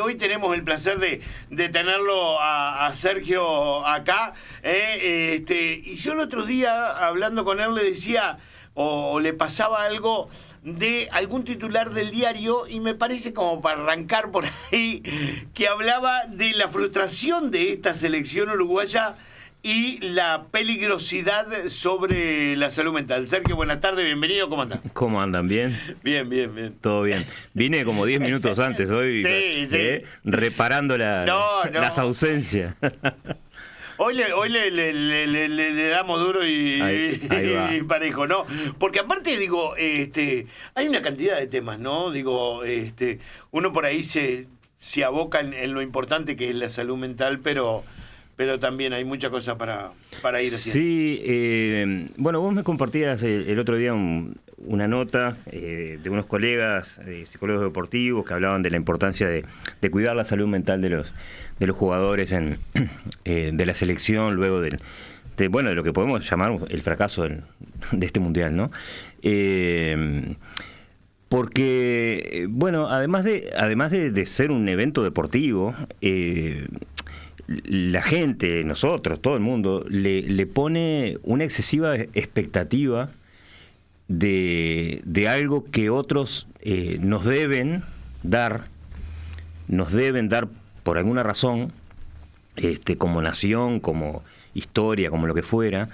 hoy tenemos el placer de tenerlo a Sergio acá. Y yo el otro día, hablando con él, le decía, o le pasaba algo de algún titular del diario, y me parece, como para arrancar por ahí, que hablaba de la frustración de esta selección uruguaya y la peligrosidad sobre la salud mental. Sergio, buenas tardes, bienvenido, ¿cómo andan? ¿Cómo andan? ¿Bien? Bien, bien, bien. Todo bien. Vine como 10 minutos antes hoy, sí. Reparando las ausencias. Hoy le damos duro ahí va. y parejo, ¿no? Porque aparte, digo, hay una cantidad de temas, ¿no? Digo, uno por ahí se aboca en lo importante que es la salud mental, pero también hay mucha cosa para ir haciendo. Sí, bueno, vos me compartías el otro día una nota de unos colegas psicólogos deportivos que hablaban de la importancia de cuidar la salud mental de los jugadores de la selección luego de lo que podemos llamar el fracaso de este mundial, ¿no? Porque, bueno, además de ser un evento deportivo, la gente, nosotros, todo el mundo, le pone una excesiva expectativa de algo que otros nos deben dar por alguna razón, como nación, como historia, como lo que fuera,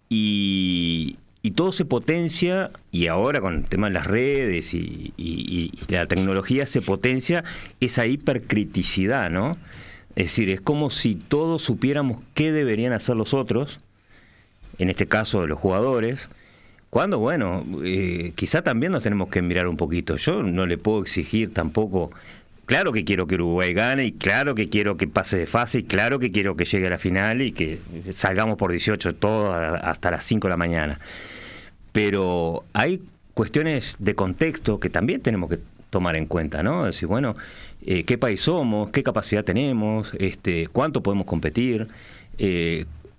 y todo se potencia, y ahora con el tema de las redes y la tecnología se potencia esa hipercriticidad, ¿no? Es decir, es como si todos supiéramos qué deberían hacer los otros, en este caso los jugadores, cuando, bueno, quizá también nos tenemos que mirar un poquito. Yo no le puedo exigir tampoco, claro que quiero que Uruguay gane, y claro que quiero que pase de fase, y claro que quiero que llegue a la final y que salgamos por 18 todo hasta las 5 de la mañana. Pero hay cuestiones de contexto que también tenemos que tomar en cuenta, ¿no? Es decir, bueno, qué país somos, qué capacidad tenemos, cuánto podemos competir,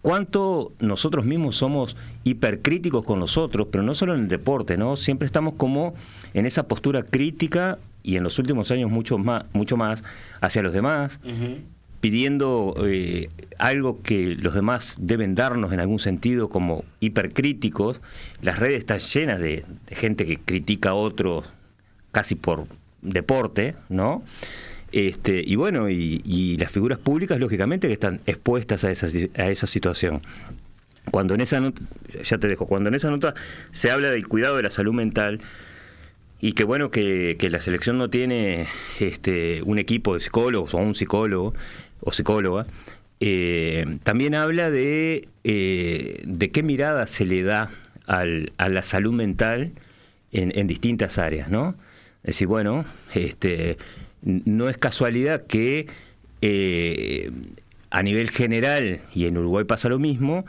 cuánto nosotros mismos somos hipercríticos con los otros, pero no solo en el deporte, ¿no? Siempre estamos como en esa postura crítica, y en los últimos años mucho más hacia los demás, pidiendo algo que los demás deben darnos en algún sentido como hipercríticos. Las redes están llenas de gente que critica a otros casi por deporte, ¿no? Y bueno, y las figuras públicas, lógicamente, que están expuestas a esa situación. Cuando en esa nota, ya te dejo, cuando en esa nota se habla del cuidado de la salud mental, y que bueno, que la selección no tiene un equipo de psicólogos o un psicólogo o psicóloga, también habla de qué mirada se le da a la salud mental en distintas áreas, ¿no? Es decir, bueno, no es casualidad que a nivel general, y en Uruguay pasa lo mismo,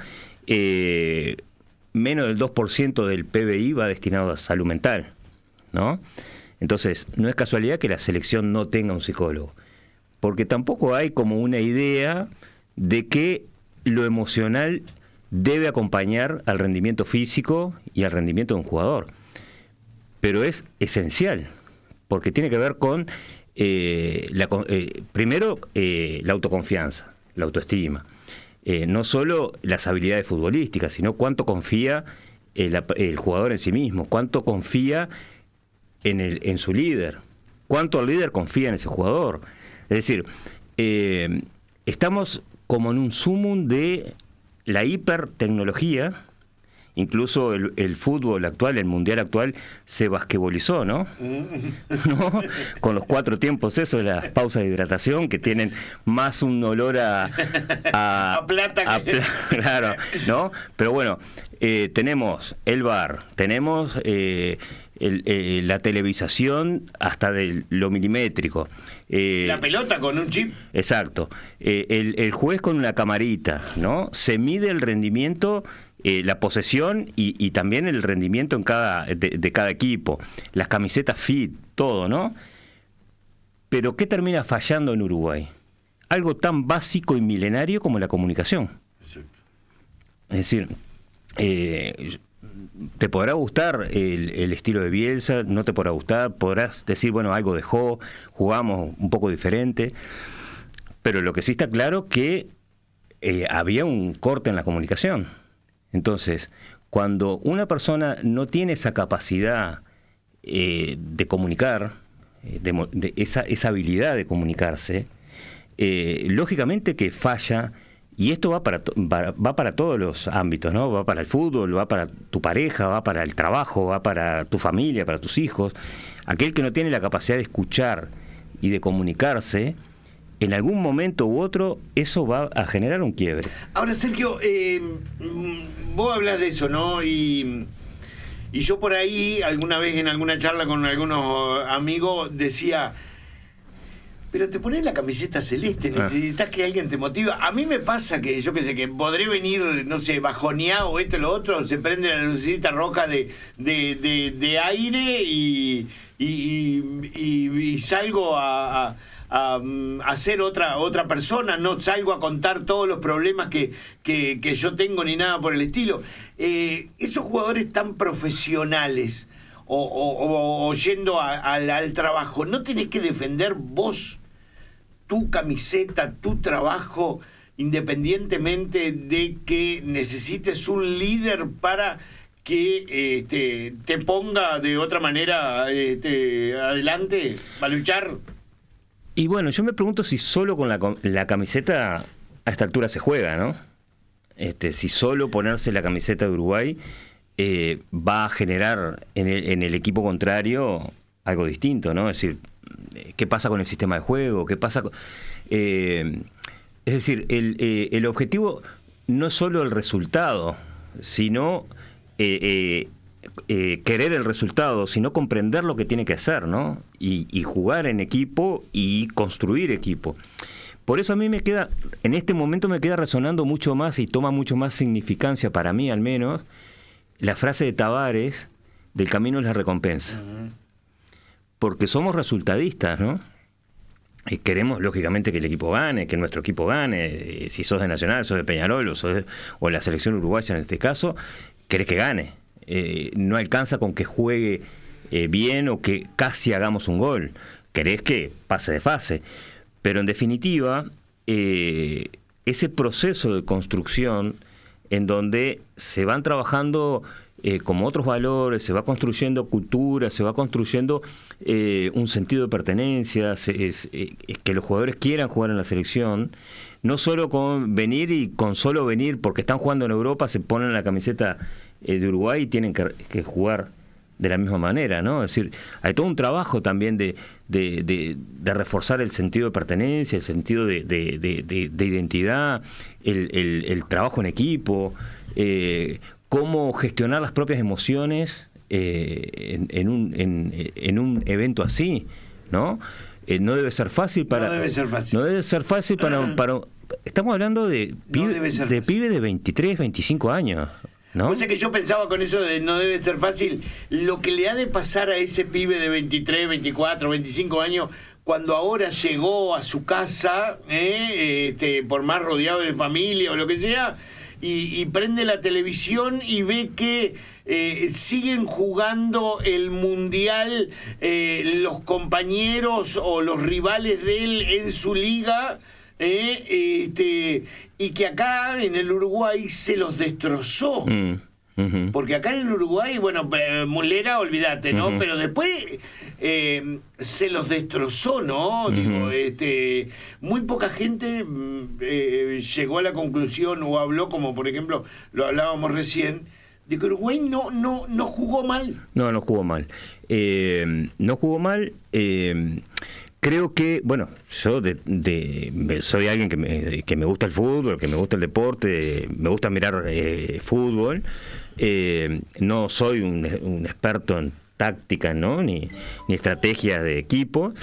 menos del 2% del PBI va destinado a salud mental, ¿no? Entonces, no es casualidad que la selección no tenga un psicólogo, porque tampoco hay como una idea de que lo emocional debe acompañar al rendimiento físico y al rendimiento de un jugador. Pero es esencial, porque tiene que ver con, primero, la autoconfianza, la autoestima. No solo las habilidades futbolísticas, sino cuánto confía el jugador en sí mismo, cuánto confía en su líder, cuánto el líder confía en ese jugador. Es decir, estamos como en un sumum de la hipertecnología. Incluso el fútbol actual, el mundial actual, se basquetbolizó, ¿no? ¿No? Con los 4 tiempos, eso, las pausas de hidratación, que tienen más un olor a plata claro, ¿no? Pero bueno, tenemos el VAR, tenemos la televisación hasta de lo milimétrico. La pelota con un chip. Exacto. El juez con una camarita, ¿no? Se mide el rendimiento, la posesión y también el rendimiento de cada equipo, las camisetas fit, todo, ¿no? Pero ¿qué termina fallando en Uruguay? Algo tan básico y milenario como la comunicación. Exacto. Es decir, te podrá gustar el estilo de Bielsa, no te podrá gustar, podrás decir, bueno, algo dejó, jugamos un poco diferente, pero lo que sí está claro que había un corte en la comunicación. Entonces, cuando una persona no tiene esa capacidad de comunicar, de esa habilidad de comunicarse, lógicamente que falla. Y esto va para todos los ámbitos, ¿no? Va para el fútbol, va para tu pareja, va para el trabajo, va para tu familia, para tus hijos. Aquel que no tiene la capacidad de escuchar y de comunicarse, en algún momento u otro, eso va a generar un quiebre. Ahora, Sergio, vos hablas de eso, ¿no? Y yo por ahí, alguna vez en alguna charla con algunos amigos, decía... Pero te pones la camiseta celeste, necesitas que alguien te motive. A mí me pasa que, yo qué sé, que podré venir, no sé, bajoneado, esto y lo otro, se prende la lucecita roja de aire y salgo a ser otra persona, no salgo a contar todos los problemas que yo tengo ni nada por el estilo. Esos jugadores tan profesionales o yendo al trabajo, ¿no tenés que defender vos tu camiseta, tu trabajo, independientemente de que necesites un líder para que te ponga de otra manera adelante a luchar? Y bueno, yo me pregunto si solo con la camiseta a esta altura se juega, ¿no? Si solo ponerse la camiseta de Uruguay va a generar en el equipo contrario algo distinto, ¿no? Es decir, ¿qué pasa con el sistema de juego? ¿Qué pasa con, es decir, el objetivo no es solo el resultado, sino querer el resultado, sino comprender lo que tiene que hacer, ¿no? Y jugar en equipo y construir equipo. Por eso a mí en este momento me queda resonando mucho más y toma mucho más significancia para mí al menos la frase de Tavares, del camino es la recompensa. Porque somos resultadistas, ¿no? Y queremos, lógicamente, que el equipo gane, que nuestro equipo gane. Si sos de Nacional, sos de Peñarol, o la selección uruguaya en este caso, querés que gane. No alcanza con que juegue bien o que casi hagamos un gol. Querés que pase de fase. Pero en definitiva, ese proceso de construcción en donde se van trabajando como otros valores, se va construyendo cultura, se va construyendo un sentido de pertenencia, que los jugadores quieran jugar en la selección, no solo con venir y con solo venir porque están jugando en Europa, se ponen la camiseta de Uruguay y tienen que jugar de la misma manera, ¿no? Es decir, hay todo un trabajo también de reforzar el sentido de pertenencia, el sentido de identidad, el trabajo en equipo, cómo gestionar las propias emociones en un evento así, ¿no? No debe ser fácil para... No debe ser fácil. No debe ser fácil para estamos hablando de pibes de 23, 25 años, ¿no? O sea que yo pensaba con eso de no debe ser fácil, lo que le ha de pasar a ese pibe de 23, 24, 25 años cuando ahora llegó a su casa, por más rodeado de familia o lo que sea, y prende la televisión y ve que siguen jugando el mundial los compañeros o los rivales de él en su liga, y que acá en el Uruguay se los destrozó. Porque acá en el Uruguay, bueno, Mulera, olvídate, ¿no? Pero después se los destrozó, ¿no? Digo, muy poca gente llegó a la conclusión o habló, como por ejemplo lo hablábamos recién, de que Uruguay no jugó mal. No jugó mal. No jugó mal. Creo que, bueno, yo soy alguien que me gusta el fútbol, que me gusta el deporte, me gusta mirar fútbol. No soy un experto en táctica, ¿no? ni estrategias de equipo,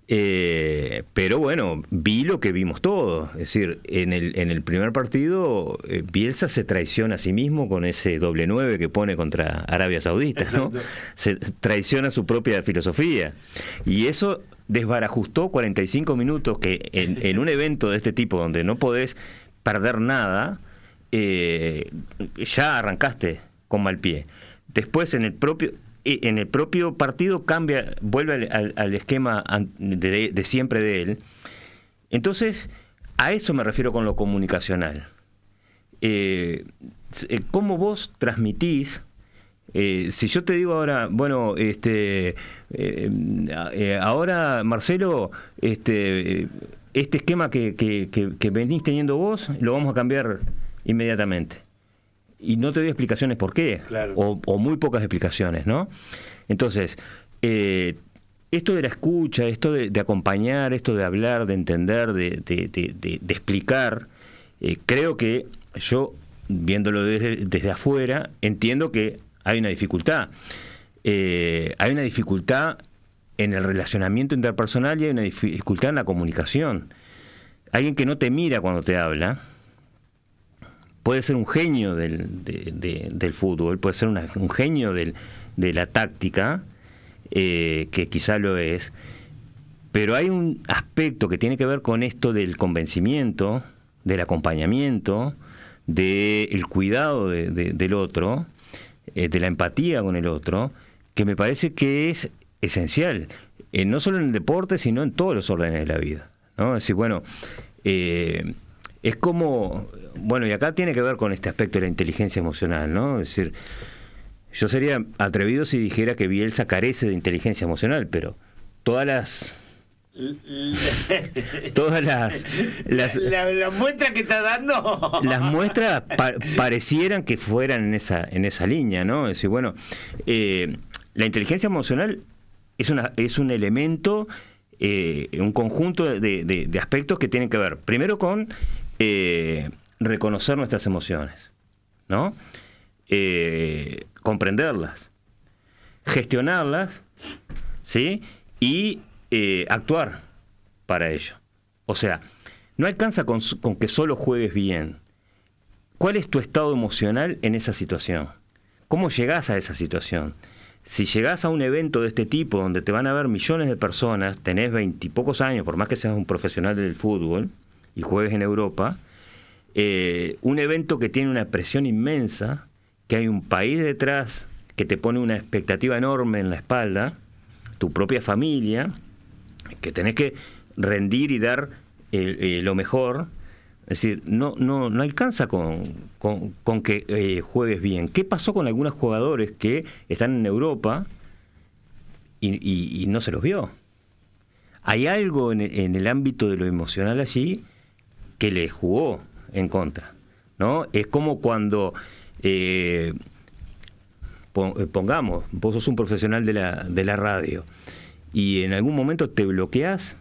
pero bueno, vi lo que vimos todos. Es decir, en el primer partido Bielsa se traiciona a sí mismo con ese 9 que pone contra Arabia Saudita, ¿no? Se traiciona su propia filosofía y eso desbarajustó 45 minutos que en un evento de este tipo donde no podés perder nada, ya arrancaste con mal pie. Después en el propio partido cambia, vuelve al esquema de siempre de él. Entonces, a eso me refiero con lo comunicacional. ¿Cómo vos transmitís? Si yo te digo ahora, bueno, ahora Marcelo, este esquema que venís teniendo vos, lo vamos a cambiar inmediatamente. Y no te doy explicaciones por qué, claro. o muy pocas explicaciones, ¿no? Entonces, esto de la escucha, esto de acompañar, esto de hablar, de entender, de explicar, creo que yo, viéndolo desde afuera, entiendo que hay una dificultad. Hay una dificultad en el relacionamiento interpersonal y hay una dificultad en la comunicación. Alguien que no te mira cuando te habla puede ser un genio del fútbol, puede ser un genio de la táctica, que quizá lo es, pero hay un aspecto que tiene que ver con esto del convencimiento, del acompañamiento, del cuidado del otro, de la empatía con el otro, que me parece que es esencial, no solo en el deporte, sino en todos los órdenes de la vida, ¿no? Es decir, bueno, es como, bueno, y acá tiene que ver con este aspecto de la inteligencia emocional, ¿no? Es decir, yo sería atrevido si dijera que Bielsa carece de inteligencia emocional, pero todas las muestras que está dando, las muestras parecieran que fueran en esa línea, ¿no? Es decir, bueno, la inteligencia emocional es un elemento, un conjunto de aspectos que tienen que ver primero con reconocer nuestras emociones, ¿no? Comprenderlas, gestionarlas, ¿sí? Y actuar para ello. O sea, no alcanza con que solo juegues bien. ¿Cuál es tu estado emocional en esa situación? ¿Cómo llegás a esa situación? Si llegás a un evento de este tipo donde te van a ver millones de personas, tenés 20 y pocos años, por más que seas un profesional del fútbol y juegues en Europa, un evento que tiene una presión inmensa, que hay un país detrás que te pone una expectativa enorme en la espalda, tu propia familia, que tenés que rendir y dar lo mejor. Es decir, no alcanza con que juegues bien. ¿Qué pasó con algunos jugadores que están en Europa y no se los vio? Hay algo en el ámbito de lo emocional allí que le jugó en contra, ¿no? Es como cuando, pongamos, vos sos un profesional de la radio y en algún momento te bloqueás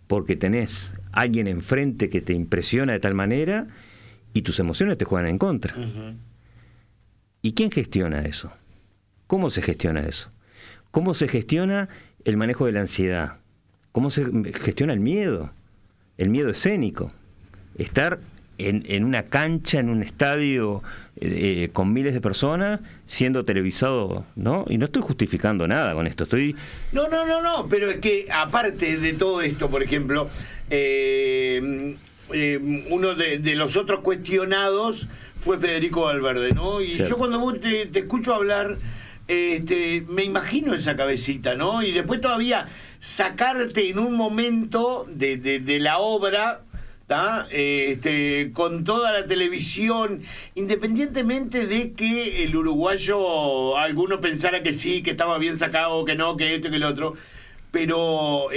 porque tenés alguien enfrente que te impresiona de tal manera y tus emociones te juegan en contra. Uh-huh. ¿Y quién gestiona eso? ¿Cómo se gestiona eso? ¿Cómo se gestiona el manejo de la ansiedad? ¿Cómo se gestiona el miedo escénico? Estar en una cancha, en un estadio con miles de personas, siendo televisado, ¿no? Y no estoy justificando nada con esto, estoy... No, pero es que aparte de todo esto, por ejemplo, uno de los otros cuestionados fue Federico Valverde, ¿no? Y sí. Yo cuando vos te escucho hablar, me imagino esa cabecita, ¿no? Y después todavía sacarte en un momento de la obra, con toda la televisión, independientemente de que el uruguayo, alguno pensara que sí, que estaba bien sacado, que no, que esto, que lo otro, pero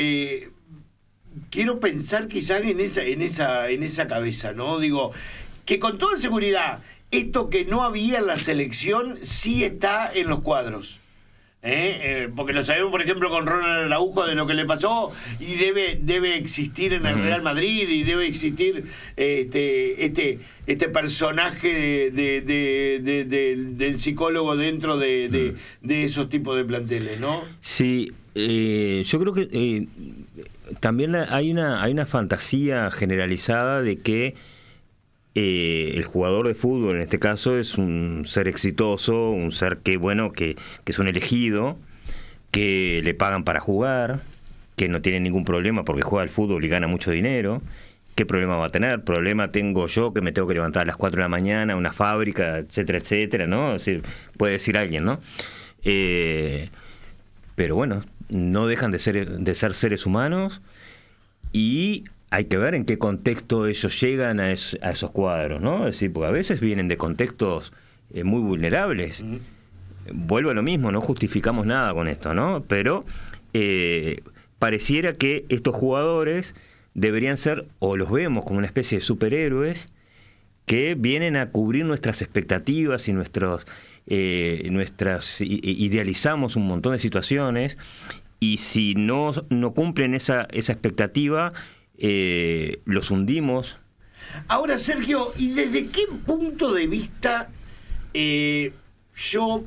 quiero pensar quizás en esa cabeza, ¿no? Digo, que con toda seguridad, esto que no había en la selección sí está en los cuadros. Porque lo sabemos, por ejemplo, con Ronald Araujo de lo que le pasó, y debe existir en el Real Madrid, y debe existir este personaje del psicólogo dentro de esos tipos de planteles, ¿no? Sí, yo creo que también hay una fantasía generalizada de que el jugador de fútbol, en este caso, es un ser exitoso, un ser que es un elegido, que le pagan para jugar, que no tiene ningún problema porque juega al fútbol y gana mucho dinero, ¿qué problema va a tener? ¿Problema tengo yo que me tengo que levantar a las 4 de la mañana, una fábrica, etcétera, etcétera, ¿no? Es decir, puede decir alguien, ¿no? Pero bueno, no dejan de ser seres humanos y hay que ver en qué contexto ellos llegan a esos cuadros, ¿no? Es decir, porque a veces vienen de contextos muy vulnerables. Vuelvo a lo mismo, no justificamos nada con esto, ¿no? Pero pareciera que estos jugadores deberían ser, o los vemos como una especie de superhéroes que vienen a cubrir nuestras expectativas y idealizamos un montón de situaciones, y si no cumplen esa expectativa, los hundimos. Ahora, Sergio, ¿y desde qué punto de vista yo,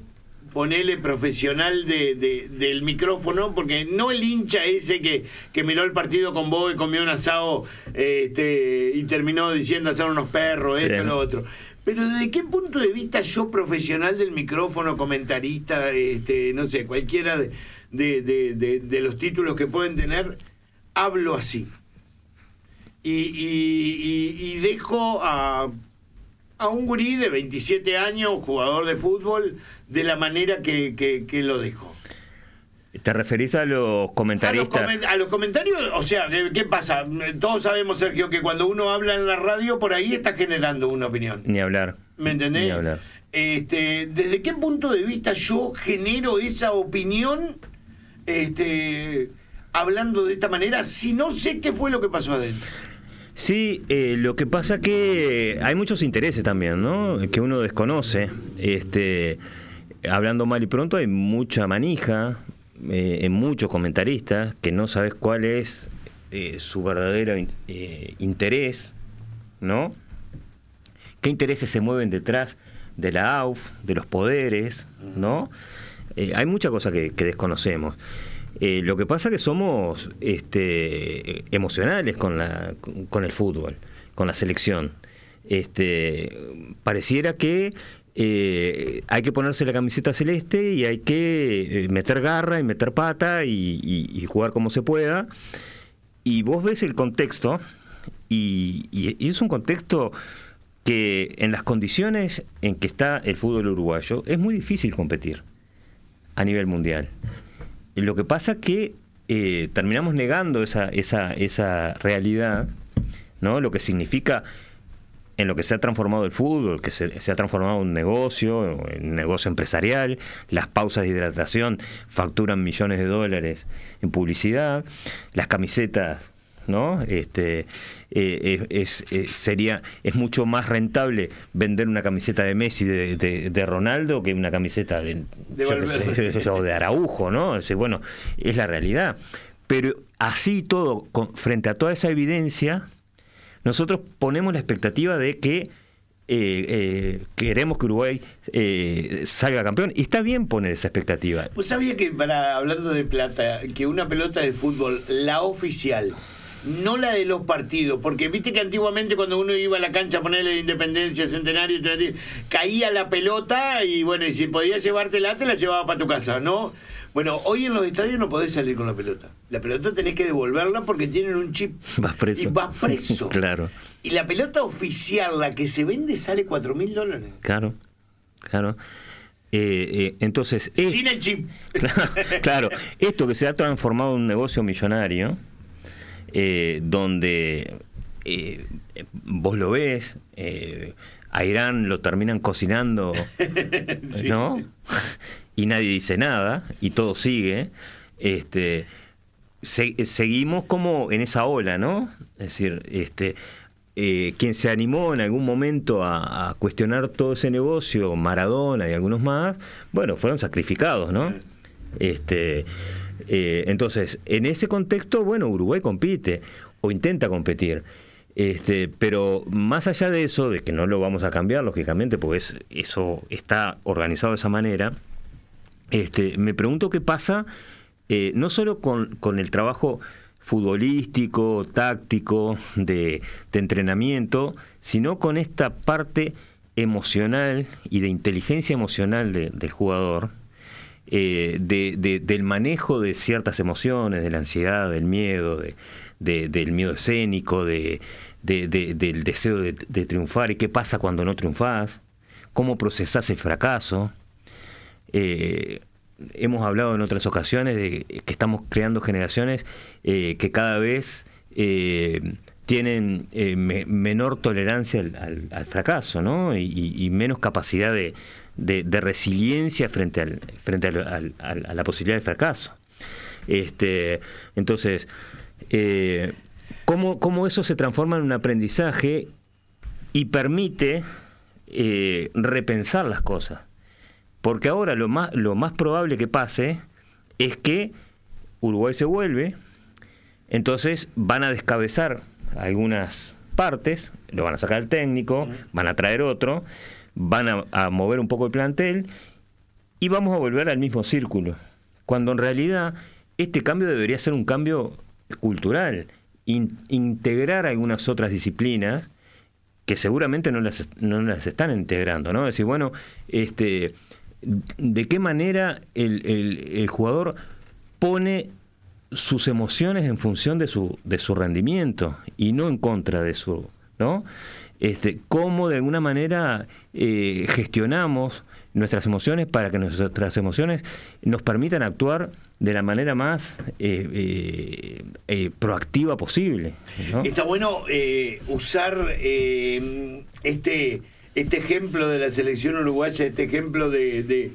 ponele profesional del micrófono, porque no el hincha ese que miró el partido con vos y comió un asado y terminó diciendo hacer unos perros, sí, esto, lo otro, pero desde qué punto de vista yo, profesional del micrófono, comentarista, no sé, cualquiera de los títulos que pueden tener, hablo así? Y dejo a un gurí de 27 años, jugador de fútbol, de la manera que lo dejo. ¿Te referís a los comentaristas? A los comentarios, o sea, ¿qué pasa? Todos sabemos, Sergio, que cuando uno habla en la radio, por ahí está generando una opinión. Ni hablar. ¿Me entendés? Ni hablar. ¿Desde qué punto de vista yo genero esa opinión hablando de esta manera si no sé qué fue lo que pasó adentro? Sí, lo que pasa que hay muchos intereses también, ¿no? Que uno desconoce. Hablando mal y pronto, hay mucha manija en muchos comentaristas que no sabes cuál es su verdadero interés, ¿no? ¿Qué intereses se mueven detrás de la AUF, de los poderes, ¿no? Hay muchas cosas que desconocemos. Lo que pasa es que somos emocionales con el fútbol, con la selección. Pareciera que hay que ponerse la camiseta celeste y hay que meter garra y meter pata y jugar como se pueda. Y vos ves el contexto y es un contexto que en las condiciones en que está el fútbol uruguayo es muy difícil competir a nivel mundial. Lo que pasa es que terminamos negando esa realidad, ¿no? Lo que significa en lo que se ha transformado el fútbol, que se ha transformado en un negocio empresarial. Las pausas de hidratación facturan millones de dólares en publicidad. Las camisetas, ¿no? Es mucho más rentable vender una camiseta de Messi de Ronaldo que una camiseta de Araujo, ¿no? Bueno, es la realidad. Pero así todo, frente a toda esa evidencia, nosotros ponemos la expectativa de que queremos que Uruguay salga campeón, y está bien poner esa expectativa. Pues sabía que, hablando de plata, que una pelota de fútbol, la oficial, no la de los partidos, porque viste que antiguamente cuando uno iba a la cancha a ponerle de Independencia, Centenario, caía la pelota y bueno, y si podías llevártela, te la llevaba para tu casa, ¿no? Bueno, hoy en los estadios no podés salir con la pelota. La pelota tenés que devolverla porque tienen un chip. Vas preso. Y vas preso. Claro. Y la pelota oficial, la que se vende, sale $4.000. Claro. Entonces... Sin el chip. Claro. Esto que se ha transformado en un negocio millonario, donde vos lo ves, a Irán lo terminan cocinando, sí, ¿no? Y nadie dice nada y todo sigue. Seguimos como en esa ola, ¿no? Es decir, quien se animó en algún momento a cuestionar todo ese negocio, Maradona y algunos más, bueno, fueron sacrificados, ¿no? Entonces, en ese contexto, bueno, Uruguay compite o intenta competir. Pero más allá de eso, de que no lo vamos a cambiar, lógicamente, porque eso está organizado de esa manera, me pregunto qué pasa, no solo con el trabajo futbolístico, táctico, de entrenamiento, sino con esta parte emocional y de inteligencia emocional del jugador, del manejo de ciertas emociones, de la ansiedad, del miedo, del miedo escénico, del deseo de triunfar, y qué pasa cuando no triunfás, cómo procesás el fracaso. Hemos hablado en otras ocasiones de que estamos creando generaciones que cada vez tienen menor tolerancia al fracaso, ¿no? Y menos capacidad de resiliencia frente a la posibilidad de fracaso. Entonces, ¿cómo eso se transforma en un aprendizaje y permite repensar las cosas? Porque ahora lo más probable que pase es que Uruguay se vuelve, entonces van a descabezar algunas partes, lo van a sacar el técnico, van a traer otro, van a mover un poco el plantel y vamos a volver al mismo círculo. Cuando en realidad este cambio debería ser un cambio cultural, integrar algunas otras disciplinas que seguramente no las están integrando, ¿no? Es decir, bueno, de qué manera el jugador pone sus emociones en función de su rendimiento y no en contra de su, ¿no? Cómo de alguna manera gestionamos nuestras emociones para que nuestras emociones nos permitan actuar de la manera más proactiva posible, ¿no? Está bueno usar este ejemplo de la selección uruguaya, este ejemplo del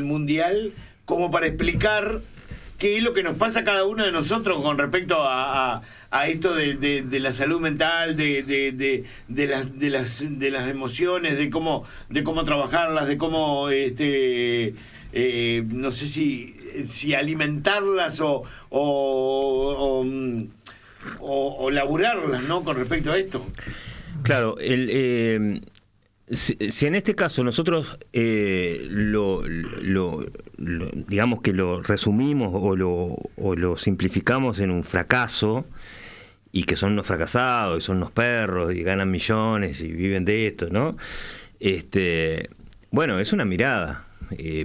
Mundial, como para explicar qué es lo que nos pasa a cada uno de nosotros con respecto a esto de la salud mental, de las emociones, de cómo trabajarlas, de cómo no sé si alimentarlas o laburarlas, ¿no? Con respecto a esto. Claro, si en este caso nosotros digamos que lo resumimos o lo simplificamos en un fracaso, y que son unos fracasados, y son unos perros, y ganan millones, y viven de esto, ¿no? Bueno, es una mirada,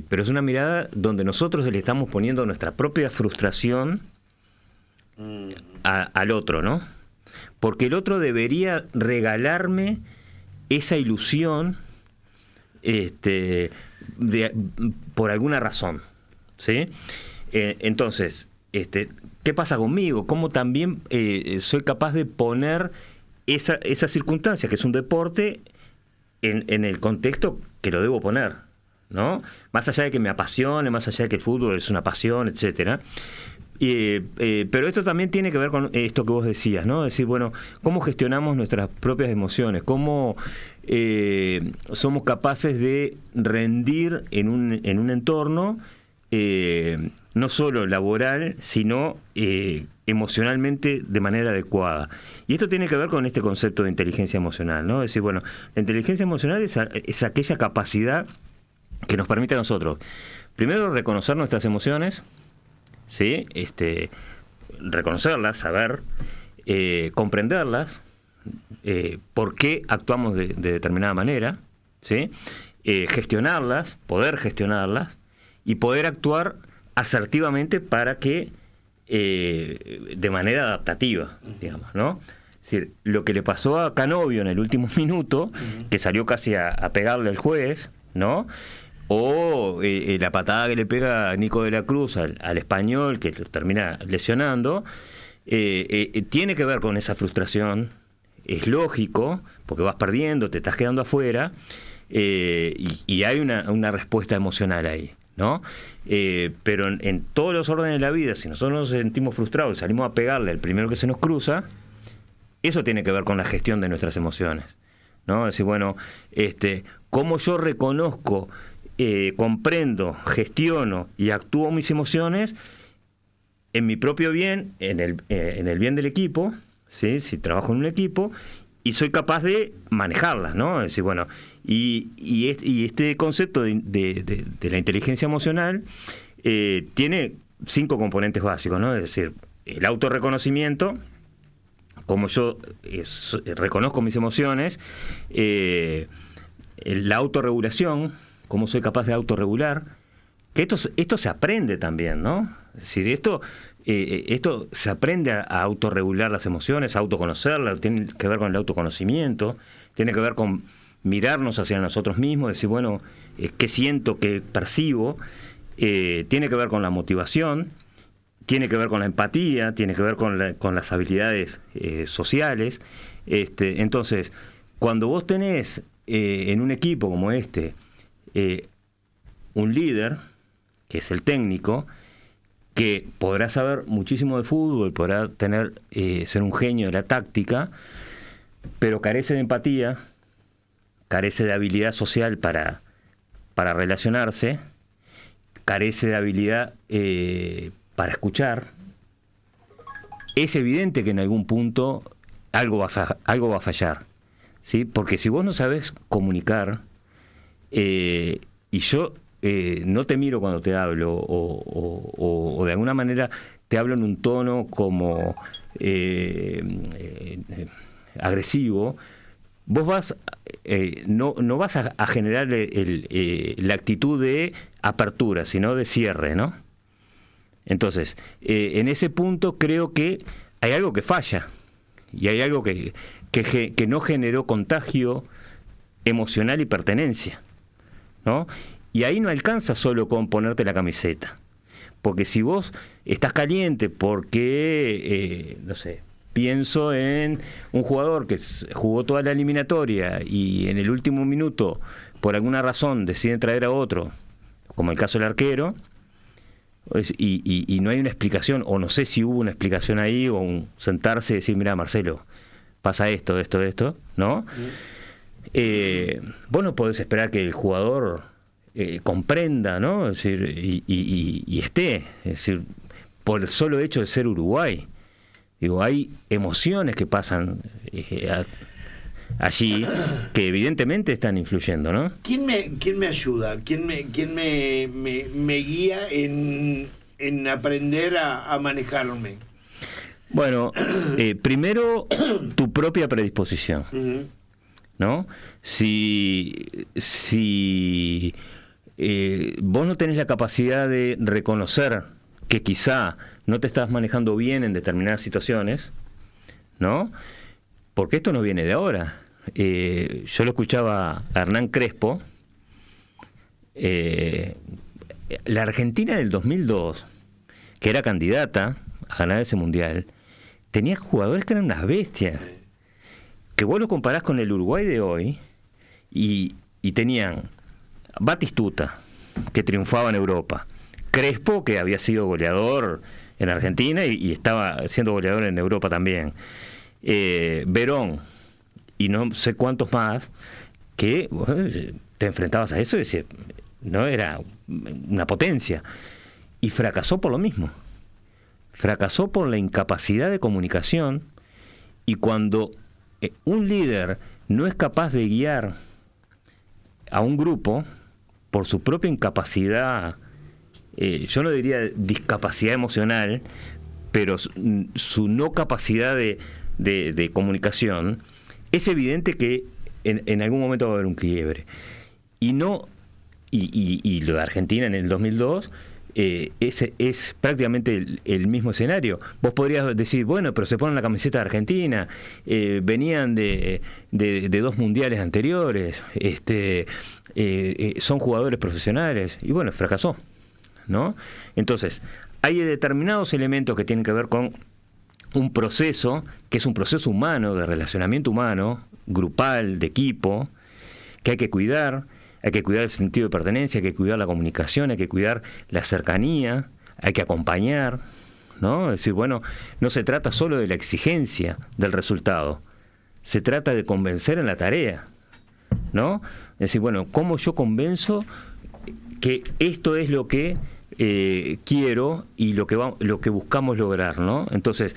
pero es una mirada donde nosotros le estamos poniendo nuestra propia frustración al otro, ¿no? Porque el otro debería regalarme esa ilusión por alguna razón, ¿sí? Entonces, ¿qué pasa conmigo? ¿Cómo también soy capaz de poner esa circunstancia, que es un deporte, en el contexto que lo debo poner, ¿no? Más allá de que me apasione, más allá de que el fútbol es una pasión, etcétera. Pero esto también tiene que ver con esto que vos decías, ¿no? Es decir, bueno, ¿cómo gestionamos nuestras propias emociones? ¿Cómo somos capaces de rendir en un entorno no solo laboral, sino emocionalmente de manera adecuada? Y esto tiene que ver con este concepto de inteligencia emocional, ¿no? Es decir, bueno, la inteligencia emocional es aquella capacidad que nos permite a nosotros, primero, reconocer nuestras emociones, ¿sí? Reconocerlas, saber, comprenderlas, por qué actuamos de determinada manera, ¿sí? Gestionarlas, poder gestionarlas y poder actuar asertivamente para que de manera adaptativa, digamos, ¿no? Es decir, lo que le pasó a Canovio en el último minuto, que salió casi a pegarle al juez, ¿no? O la patada que le pega a Nico de la Cruz al Español, que lo termina lesionando, tiene que ver con esa frustración. Es lógico, porque vas perdiendo, te estás quedando afuera, y hay una respuesta emocional ahí, ¿no? Pero en todos los órdenes de la vida, si nosotros nos sentimos frustrados y salimos a pegarle al primero que se nos cruza, eso tiene que ver con la gestión de nuestras emociones, ¿no? Es decir, bueno, cómo yo reconozco, comprendo, gestiono y actúo mis emociones en mi propio bien, en el bien del equipo, ¿sí? Si trabajo en un equipo, y soy capaz de manejarlas, ¿no? Es decir, bueno, y este concepto de la inteligencia emocional tiene 5 componentes básicos, ¿no? Es decir, el autorreconocimiento, como yo reconozco mis emociones, la autorregulación, cómo soy capaz de autorregular, que esto se aprende también, ¿no? Es decir, esto esto se aprende a autorregular las emociones, a autoconocerlas, tiene que ver con el autoconocimiento, tiene que ver con mirarnos hacia nosotros mismos, decir, bueno, ¿qué siento, qué percibo? Tiene que ver con la motivación, tiene que ver con la empatía, tiene que ver con las habilidades sociales. Entonces, cuando vos tenés en un equipo como este un líder, que es el técnico, que podrá saber muchísimo de fútbol, podrá ser un genio de la táctica, pero carece de empatía, carece de habilidad social para relacionarse, carece de habilidad para escuchar, es evidente que en algún punto algo va a fallar, ¿sí? Porque si vos no sabés comunicar, y yo no te miro cuando te hablo, o de alguna manera te hablo en un tono como agresivo, vos no vas a generar la actitud de apertura, sino de cierre, ¿no? Entonces, en ese punto creo que hay algo que falla, y hay algo que no generó contagio emocional y pertenencia, ¿no? Y ahí no alcanza solo con ponerte la camiseta, porque si vos estás caliente porque, no sé, pienso en un jugador que jugó toda la eliminatoria y en el último minuto, por alguna razón, deciden traer a otro, como el caso del arquero, y no hay una explicación, o no sé si hubo una explicación ahí, o sentarse y decir, mira, Marcelo, pasa esto, ¿no? Vos no podés esperar que el jugador comprenda, ¿no? Es decir, y esté, es decir, por el solo hecho de ser Uruguay. Digo, hay emociones que pasan allí que evidentemente están influyendo, ¿no? ¿Quién me ayuda? ¿Quién me guía en aprender a manejarme? Bueno, primero tu propia predisposición, ¿no? Si vos no tenés la capacidad de reconocer que quizá no te estás manejando bien en determinadas situaciones, ¿no? Porque esto no viene de ahora. Yo lo escuchaba a Hernán Crespo. La Argentina del 2002, que era candidata a ganar ese mundial, tenía jugadores que eran unas bestias. Que vos lo comparás con el Uruguay de hoy y tenían Batistuta, que triunfaba en Europa, Crespo, que había sido goleador en Argentina y estaba siendo goleador en Europa también, Verón y no sé cuántos más, que te enfrentabas a eso y decías, no, era una potencia, y fracasó por lo mismo, fracasó por la incapacidad de comunicación. Y cuando un líder no es capaz de guiar a un grupo por su propia incapacidad, yo no diría discapacidad emocional, pero su no capacidad de comunicación, es evidente que en algún momento va a haber un quiebre. Y lo de Argentina en el 2002 es prácticamente el mismo escenario. Vos podrías decir, bueno, pero se ponen la camiseta de Argentina, venían de 2 mundiales anteriores, son jugadores profesionales, y bueno, fracasó, ¿no? Entonces, hay determinados elementos que tienen que ver con un proceso, que es un proceso humano, de relacionamiento humano, grupal, de equipo, que hay que cuidar. Hay que cuidar el sentido de pertenencia, hay que cuidar la comunicación, hay que cuidar la cercanía, hay que acompañar, ¿no? Es decir, bueno, no se trata solo de la exigencia del resultado, se trata de convencer en la tarea, ¿no? Es decir, bueno, ¿cómo yo convenzo que esto es lo que quiero y lo que buscamos lograr, ¿no? Entonces,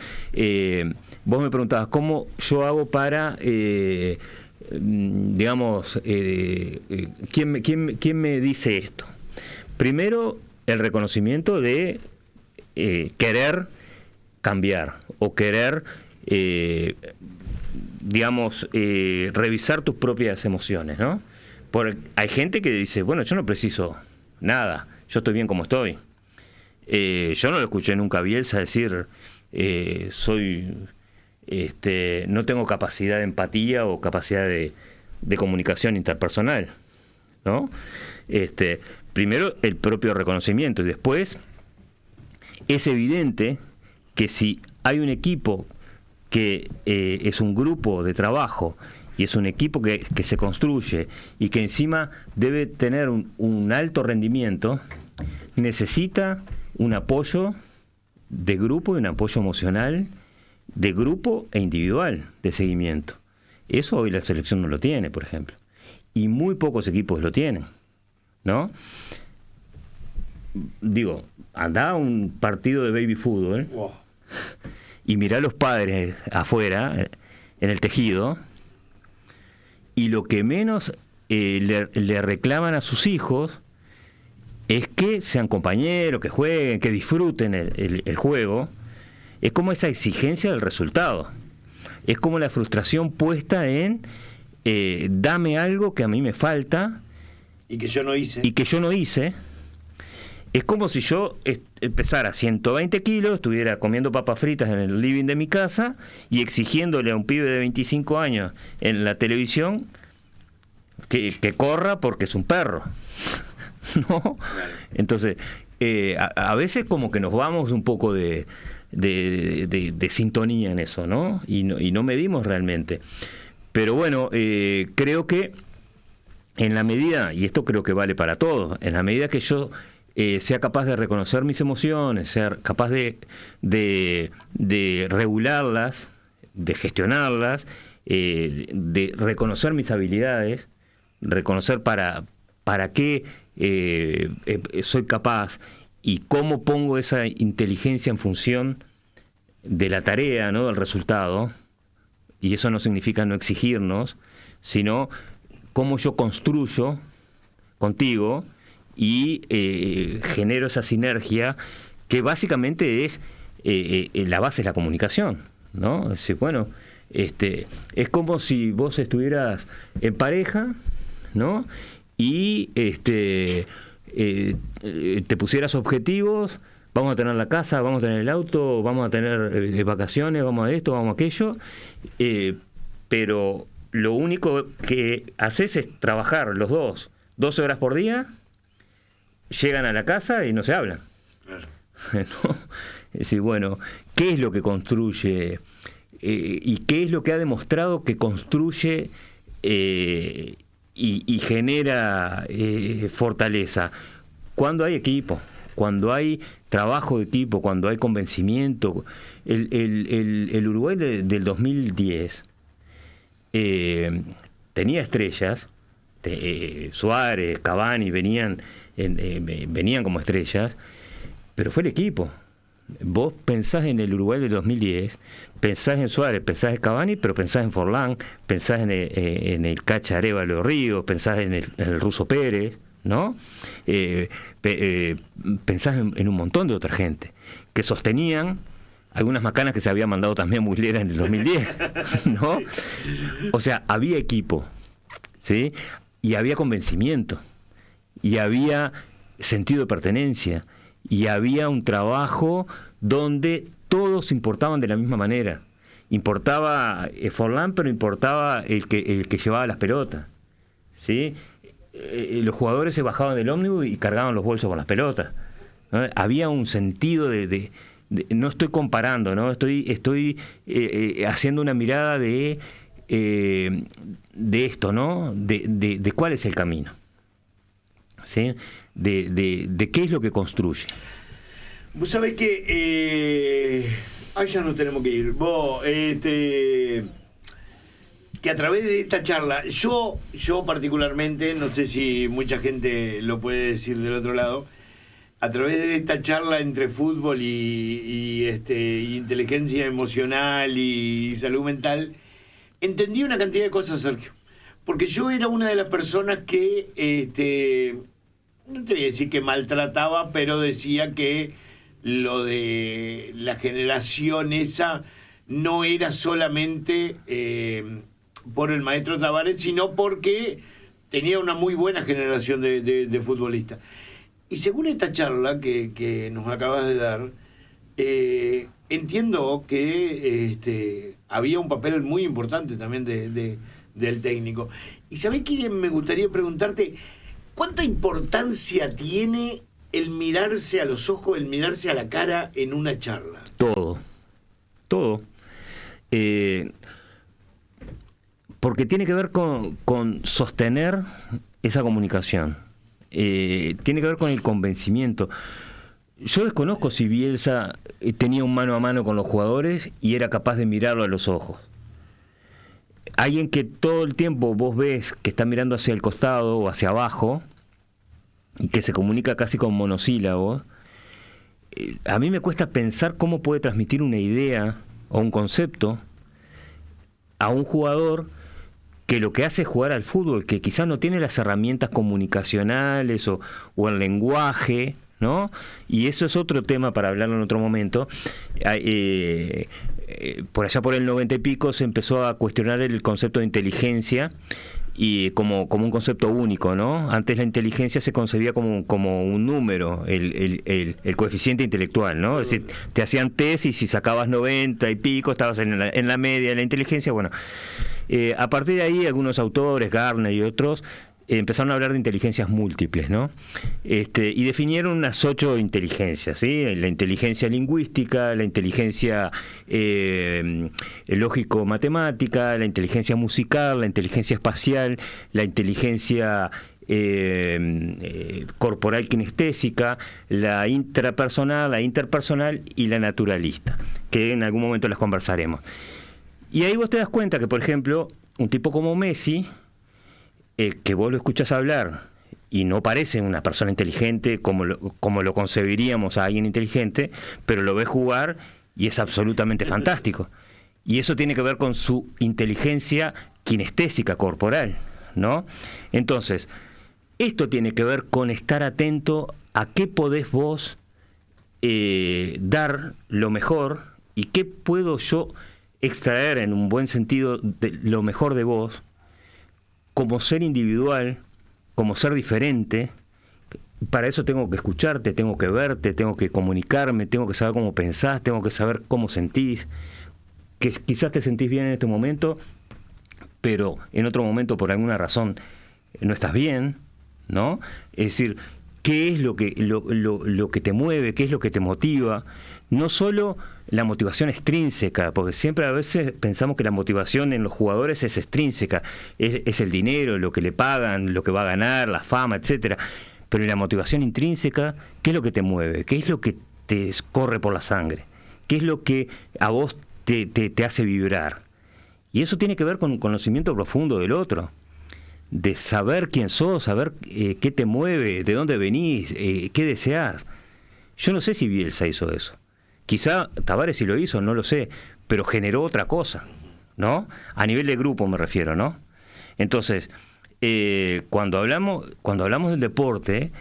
vos me preguntabas, ¿cómo yo hago para... digamos, ¿quién me dice esto? Primero, el reconocimiento de querer cambiar o querer, digamos, revisar tus propias emociones, ¿no? Hay gente que dice, bueno, yo no preciso nada, yo estoy bien como estoy. Yo no lo escuché nunca a Bielsa decir no tengo capacidad de empatía o capacidad de comunicación interpersonal, ¿no? Primero el propio reconocimiento y después es evidente que si hay un equipo que es un grupo de trabajo y es un equipo que se construye y que encima debe tener un alto rendimiento, necesita un apoyo de grupo y un apoyo emocional de grupo e individual de seguimiento. Eso hoy la selección no lo tiene, por ejemplo. Y muy pocos equipos lo tienen, ¿no? Digo, andá a un partido de baby fútbol y mirá a los padres afuera, en el tejido, y lo que menos le reclaman a sus hijos es que sean compañeros, que jueguen, que disfruten el juego. Es como esa exigencia del resultado. Es como la frustración puesta en dame algo que a mí me falta y que yo no hice. Es como si yo pesara 120 kilos, estuviera comiendo papas fritas en el living de mi casa y exigiéndole a un pibe de 25 años en la televisión que corra porque es un perro. ¿No? Entonces, a veces como que nos vamos un poco de sintonía en eso, ¿no? Y no medimos realmente. Pero bueno, creo que en la medida, y esto creo que vale para todos, en la medida que yo sea capaz de reconocer mis emociones, ser capaz de regularlas, de gestionarlas, de reconocer mis habilidades, reconocer para qué soy capaz y cómo pongo esa inteligencia en función de la tarea, ¿no? Del resultado. Y eso no significa no exigirnos, sino cómo yo construyo contigo y genero esa sinergia que básicamente es la base de la comunicación, ¿no? Es decir, bueno, es como si vos estuvieras en pareja, ¿no? Y te pusieras objetivos. Vamos a tener la casa, vamos a tener el auto, vamos a tener vacaciones, vamos a esto, vamos a aquello, pero lo único que haces es trabajar los dos 12 horas por día, llegan a la casa y no se hablan. Claro. ¿No? Es decir, bueno, ¿qué es lo que construye y qué es lo que ha demostrado que construye y genera fortaleza? Cuando hay equipo, cuando hay trabajo de equipo, cuando hay convencimiento. El Uruguay del 2010 tenía estrellas, Suárez, Cavani venían como estrellas, pero fue el equipo. Vos pensás en el Uruguay del 2010, pensás en Suárez, pensás en Cavani, pero pensás en Forlán, pensás en el Cacha Arévalo Río, pensás en el Ruso Pérez, ¿no? Pensás en un montón de otra gente que sostenían algunas macanas que se había mandado también Muslera en el 2010, ¿no? O sea, había equipo, ¿sí? Y había convencimiento, y había sentido de pertenencia, y había un trabajo donde todos importaban de la misma manera. Importaba Forlán, pero importaba el que llevaba las pelotas, ¿sí? Los jugadores se bajaban del ómnibus y cargaban los bolsos con las pelotas, ¿no? Había un sentido de no estoy comparando, ¿no? Estoy haciendo una mirada de esto, ¿no? De cuál es el camino, ¿sí? De qué es lo que construye. Vos sabés que ya no tenemos que ir. Vos, que a través de esta charla, yo particularmente, no sé si mucha gente lo puede decir del otro lado, a través de esta charla entre fútbol y inteligencia emocional y salud mental, entendí una cantidad de cosas, Sergio. Porque yo era una de las personas que, no te voy a decir que maltrataba, pero decía que lo de la generación esa no era solamente por el maestro Tavares, sino porque tenía una muy buena generación de futbolistas. Y según esta charla que nos acabas de dar, entiendo que había un papel muy importante también del técnico. Y ¿sabés qué? Me gustaría preguntarte, ¿cuánta importancia tiene el mirarse a los ojos, el mirarse a la cara en una charla? Todo. Porque tiene que ver con sostener esa comunicación. Tiene que ver con el convencimiento. Yo desconozco si Bielsa tenía un mano a mano con los jugadores y era capaz de mirarlo a los ojos. Alguien que todo el tiempo vos ves que está mirando hacia el costado o hacia abajo y que se comunica casi con monosílabos, a mí me cuesta pensar cómo puede transmitir una idea o un concepto a un jugador que lo que hace es jugar al fútbol, que quizás no tiene las herramientas comunicacionales o el lenguaje, ¿no? Y eso es otro tema para hablarlo en otro momento. Por allá por el 90 y pico se empezó a cuestionar el concepto de inteligencia y como un concepto único, ¿no? Antes la inteligencia se concebía como un número, el coeficiente intelectual, ¿no? Es decir, te hacían test y si sacabas 90 y pico estabas en la media de la inteligencia. Bueno, a partir de ahí algunos autores, Gardner y otros, empezaron a hablar de inteligencias múltiples, ¿no? Y definieron unas 8 inteligencias, ¿sí? La inteligencia lingüística, la inteligencia lógico-matemática, la inteligencia musical, la inteligencia espacial, la inteligencia corporal kinestésica, la intrapersonal, la interpersonal y la naturalista, que en algún momento las conversaremos. Y ahí vos te das cuenta que, por ejemplo, un tipo como Messi, que vos lo escuchas hablar y no parece una persona inteligente como lo concebiríamos a alguien inteligente, pero lo ves jugar y es absolutamente fantástico. Y eso tiene que ver con su inteligencia kinestésica corporal, ¿no? Entonces, esto tiene que ver con estar atento a qué podés vos dar lo mejor y qué puedo yo extraer en un buen sentido de lo mejor de vos como ser individual, como ser diferente. Para eso tengo que escucharte, tengo que verte, tengo que comunicarme, tengo que saber cómo pensás, tengo que saber cómo sentís, que quizás te sentís bien en este momento, pero en otro momento por alguna razón no estás bien, ¿no? Es decir, ¿qué es lo que te mueve? ¿Qué es lo que te motiva? No solo la motivación extrínseca, porque siempre a veces pensamos que la motivación en los jugadores es extrínseca, es el dinero, lo que le pagan, lo que va a ganar, la fama, etcétera. Pero la motivación intrínseca, ¿qué es lo que te mueve? ¿Qué es lo que te corre por la sangre? ¿Qué es lo que a vos te hace vibrar? Y eso tiene que ver con un conocimiento profundo del otro, de saber quién sos, saber qué te mueve, de dónde venís, qué deseás. Yo no sé si Bielsa hizo eso. Quizá Tavares sí lo hizo, no lo sé, pero generó otra cosa, ¿no? A nivel de grupo me refiero, ¿no? Entonces, cuando hablamos del deporte,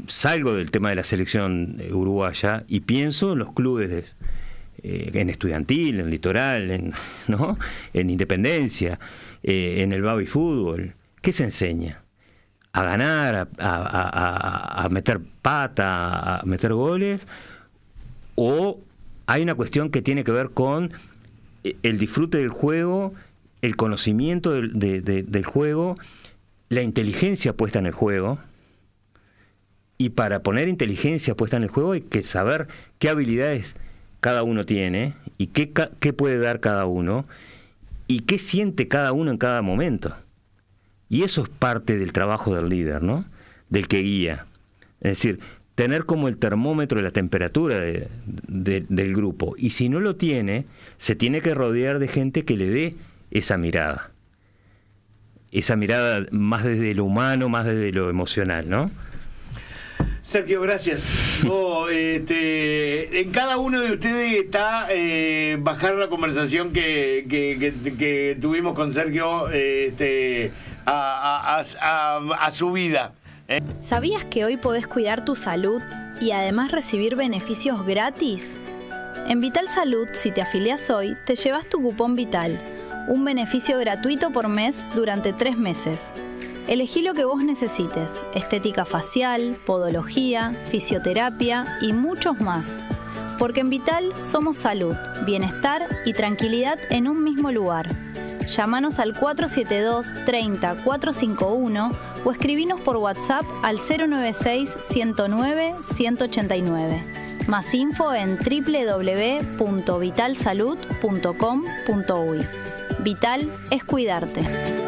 salgo del tema de la selección uruguaya y pienso en los clubes en Estudiantil, en Litoral, ¿no? En Independencia, en el baby fútbol. ¿Qué se enseña? A ganar, a meter pata, a meter goles, o hay una cuestión que tiene que ver con el disfrute del juego, el conocimiento del juego, la inteligencia puesta en el juego. Y para poner inteligencia puesta en el juego hay que saber qué habilidades cada uno tiene y qué puede dar cada uno y qué siente cada uno en cada momento. Y eso es parte del trabajo del líder, ¿no? Del que guía. Es decir, tener como el termómetro de la temperatura del grupo. Y si no lo tiene, se tiene que rodear de gente que le dé esa mirada. Esa mirada más desde lo humano, más desde lo emocional, ¿no? Sergio, gracias. En cada uno de ustedes está bajar la conversación que tuvimos con Sergio a su vida. ¿Sabías que hoy podés cuidar tu salud y además recibir beneficios gratis? En Vital Salud, si te afilias hoy, te llevas tu cupón Vital, un beneficio gratuito por mes durante 3 meses. Elegí lo que vos necesites: estética facial, podología, fisioterapia y muchos más. Porque en Vital somos salud, bienestar y tranquilidad en un mismo lugar. Llámanos al 472-30-451 o escribinos por WhatsApp al 096-109-189. Más info en www.vitalsalud.com.uy. Vital es cuidarte.